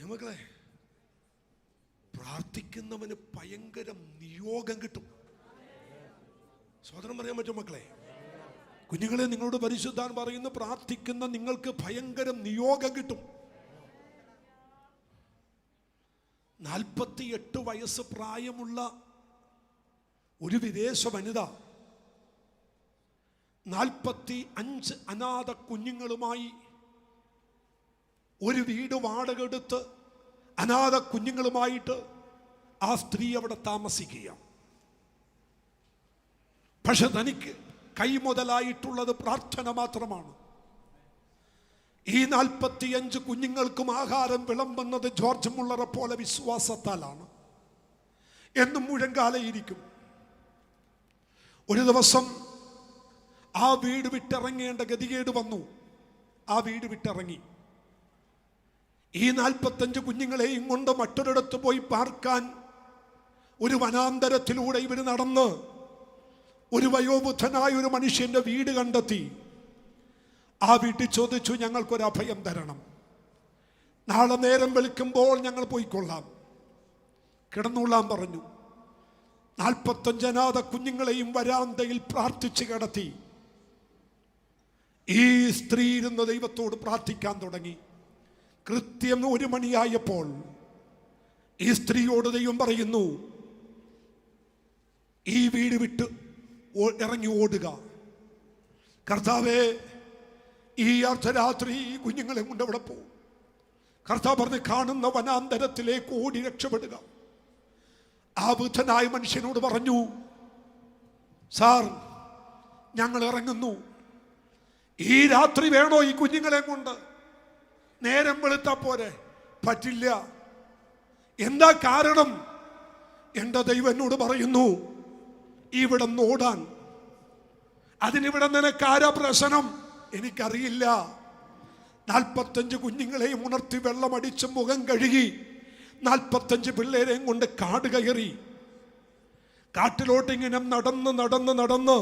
ദൈവമക്കളെ, പ്രാർത്ഥിക്കുന്നവന് ഭയങ്കര നിയോഗം കിട്ടും. സോദരം പറയാൻ പറ്റും മക്കളെ? കുഞ്ഞുങ്ങളെ, നിങ്ങളോട് പരിശുദ്ധാൻ പറയുന്നു, പ്രാർത്ഥിക്കുന്ന നിങ്ങൾക്ക് ഭയങ്കര നിയോഗം കിട്ടും. 48 വയസ്സ് പ്രായമുള്ള ഒരു വിദേശ വനിത 45 അനാഥ കുഞ്ഞുങ്ങളുമായി ഒരു വീട് വാടക എടുത്ത് അനാഥ കുഞ്ഞുങ്ങളുമായിട്ട് ആ സ്ത്രീ അവിടെ താമസിക്കുക. പക്ഷെ തനിക്ക് കൈമുതലായിട്ടുള്ളത് പ്രാർത്ഥന മാത്രമാണ്. ഈ 45 കുഞ്ഞുങ്ങൾക്കും ആഹാരം വിളമ്പുന്നത് ജോർജ് മുള്ളറെ പോലെ വിശ്വാസത്താലാണ്. എന്നും മുഴങ്കാലയിരിക്കും. ഒരു ദിവസം ആ വീട് വിട്ടിറങ്ങേണ്ട ഗതികേട് വന്നു. ആ വീട് വിട്ടിറങ്ങി. ഈ 45 കുഞ്ഞുങ്ങളെയും കൊണ്ട് മറ്റൊരിടത്ത് പോയി പാർക്കാൻ ഒരു വനാന്തരത്തിലൂടെ ഇവർ നടന്ന് ഒരു വയോവൃദ്ധനായ ഒരു മനുഷ്യന്റെ വീട് കണ്ടെത്തി. ആ വീട്ടിൽ ചോദിച്ചു, ഞങ്ങൾക്കൊരു അഭയം തരണം, നാളെ നേരം വെളുക്കുമ്പോൾ ഞങ്ങൾ പോയിക്കൊള്ളാം, കിടന്നുകൊള്ളാൻ പറഞ്ഞു. 45 അനാഥ കുഞ്ഞുങ്ങളെയും വരാന്തയിൽ പ്രാർത്ഥിച്ച് കിടത്തി. ഈ സ്ത്രീ ഇരുന്ന് ദൈവത്തോട് പ്രാർത്ഥിക്കാൻ തുടങ്ങി. കൃത്യം 1 മണിയായപ്പോൾ ഈ സ്ത്രീയോട് ദൈവം പറയുന്നു, ഈ വീട് വിട്ട് ഇറങ്ങി ഓടുക. കർത്താവേ, ഈ അർദ്ധരാത്രി കുഞ്ഞുങ്ങളെ കൊണ്ട് അവിടെ പോകും. കർത്താവ് പറഞ്ഞ്, കാണുന്ന വനാന്തരത്തിലേക്ക് ഓടി രക്ഷപ്പെടുക. ആ വൃദ്ധനായ മനുഷ്യനോട് പറഞ്ഞു, സാർ, ഞങ്ങൾ ഇറങ്ങുന്നു. ഈ രാത്രി വേണോ ഈ കുഞ്ഞുങ്ങളെ കൊണ്ട്? നേരം വെളുത്താ പോരെ? പറ്റില്ല. എന്താ കാരണം? എൻ്റെ ദൈവം എന്നോട് പറയുന്നു, ഇവിടെ ഓടാൻ. അതിനിവിടെ നിനക്കാരാ പ്രശ്നം? എനിക്കറിയില്ല. 45 കുഞ്ഞുങ്ങളെയും ഉണർത്തി വെള്ളമടിച്ച് മുഖം കഴുകി 45 പിള്ളേരെയും കൊണ്ട് കാട് കയറി. കാട്ടിലോട്ട് ഇങ്ങനെ നടന്ന് നടന്ന് നടന്ന്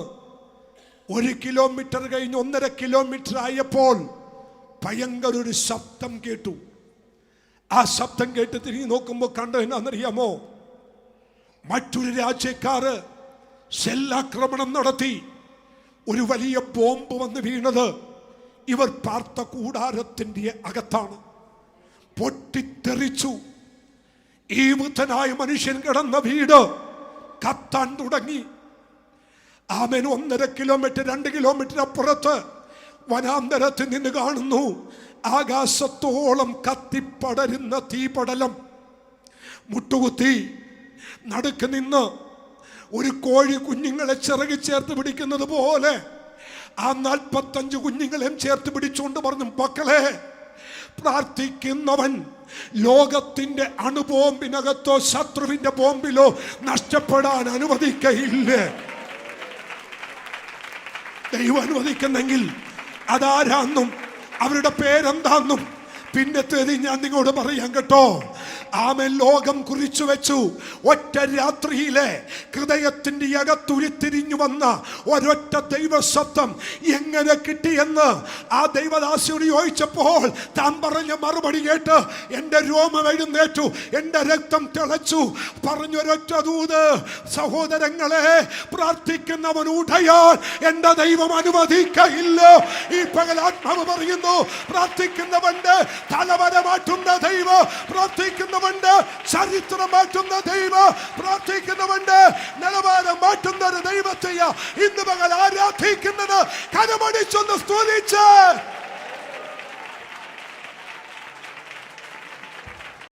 1 കിലോമീറ്റർ കഴിഞ്ഞ് 1.5 കിലോമീറ്റർ ആയപ്പോൾ ഭയങ്കര ഒരു ശബ്ദം കേട്ടു. ആ ശബ്ദം കേട്ട് തിരിഞ്ഞു നോക്കുമ്പോൾ കണ്ടത് എന്നാണെന്നറിയാമോ? മറ്റൊരു രാജ്യക്കാര് ഷെല്ലാക്രമണം നടത്തി ഒരു വലിയ ബോംബ് വന്ന് വീണത് ഇവർ പാർത്ത കൂടാരത്തിന്റെ അകത്താണ്. പൊട്ടിത്തെറിച്ചു. ഈ വൃദ്ധനായ മനുഷ്യൻ കിടന്ന വീട് കത്താൻ തുടങ്ങി. ആമേൻ. 1.5 കിലോമീറ്റർ 2 കിലോമീറ്റർ അപ്പുറത്ത് വനാന്തരത്തിൽ നിന്ന് കാണുന്നു ആകാശത്തോളം കത്തിപ്പടരുന്ന തീപടലം. മുട്ടുകുത്തി നടുക്ക് നിന്ന് ഒരു കോഴി കുഞ്ഞുങ്ങളെ ചിറകി ചേർത്ത് പിടിക്കുന്നത് പോലെ ആ 45 കുഞ്ഞുങ്ങളെയും ചേർത്ത് പിടിച്ചുകൊണ്ട് പറഞ്ഞു, മക്കളെ, പ്രാർത്ഥിക്കുന്നവൻ ലോകത്തിന്റെ അണുബോംബിനകത്തോ ശത്രുവിന്റെ ബോംബിലോ നഷ്ടപ്പെടാൻ അനുവദിക്കയില്ല. ദൈവം അനുവദിക്കുന്നെങ്കിൽ അതാരാന്നും അവരുടെ പേരെന്താന്നും പിന്നത്തേത് ഞാൻ നിങ്ങളോട് പറയാം കേട്ടോ. ആമേൻ. ലോകം കുറിച്ചു വെച്ചു. ഒറ്റ രാത്രിയിലെ ഹൃദയത്തിന്റെ അകത്തുരുത്തിരിഞ്ഞു വന്ന ഒരൊറ്റ ദൈവശബ്ദം എങ്ങനെ കിട്ടിയെന്ന് ആ ദൈവദാസിയോട് ചോദിച്ചപ്പോൾ താൻ പറഞ്ഞ മറുപടി കേട്ട് എൻ്റെ രോമം എഴുന്നേറ്റു, എൻ്റെ രക്തം തിളച്ചു. പറഞ്ഞൊരൊറ്റ ദൂത്, സഹോദരങ്ങളെ, പ്രാർത്ഥിക്കുന്നവൻ ഉടയാൻ എൻ്റെ ദൈവം അനുവദിക്കയില്ല. ഈ പകൽ ആത്മാവ് പറയുന്നു, പ്രാർത്ഥിക്കുന്നവന്റെ തലവര മാറ്റുന്ന ദൈവം, പ്രാർത്ഥിക്കുന്നവന്റെ ചരിത്രം മാറ്റുന്ന ദൈവം, പ്രാർത്ഥിക്കുന്നവന്റെ നിലവാരം മാറ്റുന്ന ദൈവത്തെ ഇന്ന് പകൽ ആരാധിക്കുന്നത് കരമടിച്ചൊന്ന് സ്തുതിച്ച്